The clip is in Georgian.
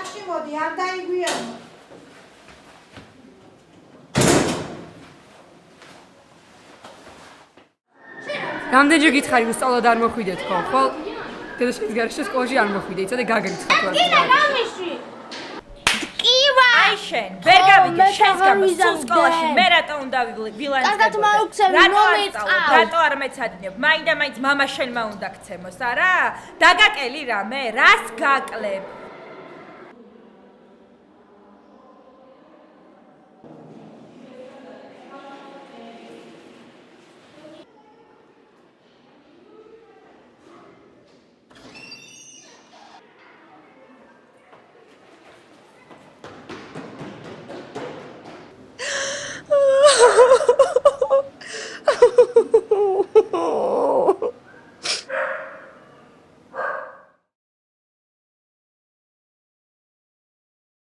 ბაღში მოდი, არ დაიგვიანო. რამდენჯერ გითხარი რომ სწავლად არ მოხვიდეთ ხო? ხო? დედაშვილის გარშე სკოლაში არ მოხვიდე, იცოდე გაგრიცხა თუ არ. კიდე რამიში? დკივა! აი შენ, ვერ გავიგე შენს გამო სულ სკოლაში მე რატო უნდა ვილანძებო? კარგად მაუქცევი, მომეწყავ. რატო არ მეცადინებ? მაინდა მაინც მამა შენმა უნდა გცემოს, არა? დაგაკელი რამე, რას გაკლებ?